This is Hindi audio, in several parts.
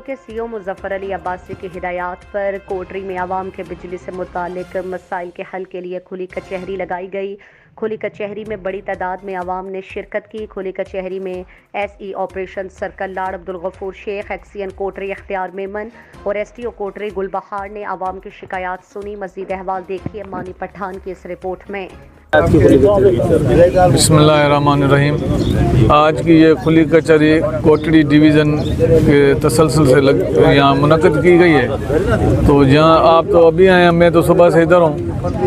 के सीईओ मुजफ्फर अली अब्बासी की हिदायत पर कोटरी में आवाम के बिजली से मुतालिक मसाइल के हल के लिए खुली कचहरी लगाई गई। खुली कचहरी में बड़ी तादाद में आवाम ने शिरकत की। खुली कचहरी में SE ऑपरेशन सर्कल लाड़ अब्दुल गफूर शेख, XCN कोटरी इख्तियार मेमन और STO कोटरी गुलबहार ने आवाम की शिकायत सुनी। मजीद अहवाल देखिए मानी पठान की इस रिपोर्ट में। बिस्मिल्लाहिर्रहमानिर्रहीम। आज की ये खुली कचहरी कोटड़ी डिवीज़न के तसलसल से यहाँ मुनक़द की गई है। तो जहाँ आप तो अभी आए हैं, मैं तो सुबह से इधर हूँ।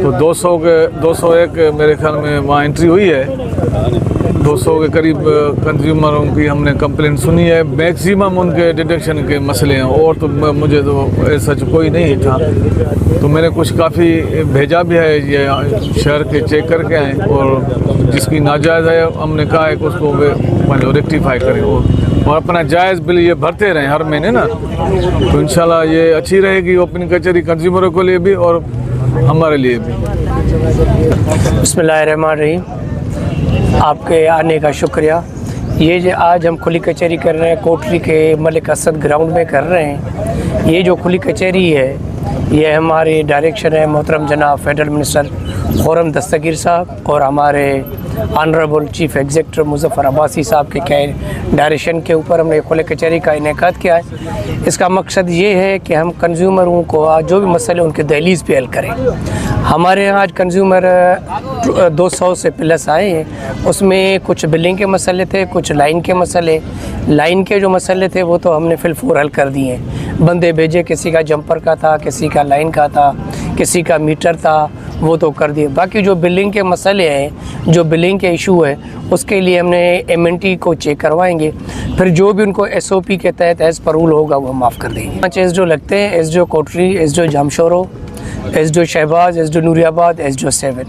तो 201 मेरे ख्याल में वहाँ एंट्री हुई है। 200 के करीब कंज्यूमरों की हमने कंप्लेंट सुनी है। मैक्सिमम उनके डिडक्शन के मसले हैं और तो मुझे तो सच कोई नहीं था। तो मैंने कुछ काफ़ी भेजा भी है, ये शहर के चेक करके आए और जिसकी नाजायज़ है हमने कहा है कि उसको पहले रेक्टिफाई करें और अपना जायज़ बिल ये भरते रहें हर महीने ना। तो इंशाल्लाह ये अच्छी रहेगी ओपन कचहरी कंज्यूमरों के लिए भी और हमारे लिए भी। बिस्मिल्लाहिर्रहमानिर्रहीम। आपके आने का शुक्रिया। ये जो आज हम खुली कचहरी कर रहे हैं कोटरी के मलिक असद ग्राउंड में कर रहे हैं। ये जो खुली कचहरी है ये हमारी डायरेक्शन है मोहतरम जनाब फेडरल मिनिस्टर खुर्रम दस्तगीर साहब और हमारे honourable chief executive Muzaffar Abbasi साहब के डायरेक्शन के ऊपर हमने खुले कचहरी का इनेकाद किया है। इसका मकसद ये है कि हम कंज्यूमरों को आज जो भी मसले उनके दहलीज़ पे हल करें। हमारे यहाँ आज कंज्यूमर 200 से प्लस आए हैं। उसमें कुछ बिलिंग के मसले थे, कुछ लाइन के मसले। लाइन के जो मसले थे वो तो हमने फिलफूर हल कर दिए हैं। बंदे भेजे, किसी का जंपर का था, किसी का लाइन का था, किसी का मीटर था, वो तो कर दिए। बाकी जो बिलिंग के मसले हैं, जो बिलिंग के इशू है, उसके लिए हमने MNT को चेक करवाएंगे। फिर जो भी उनको SOP के तहत एज़ पर रूल होगा वो माफ़ कर देंगे। 5 SDO लगते हैं, SDO कोटरी, SDO Jamshoro, SDO Shahbaz, SDO Nooriabad, SDO 7।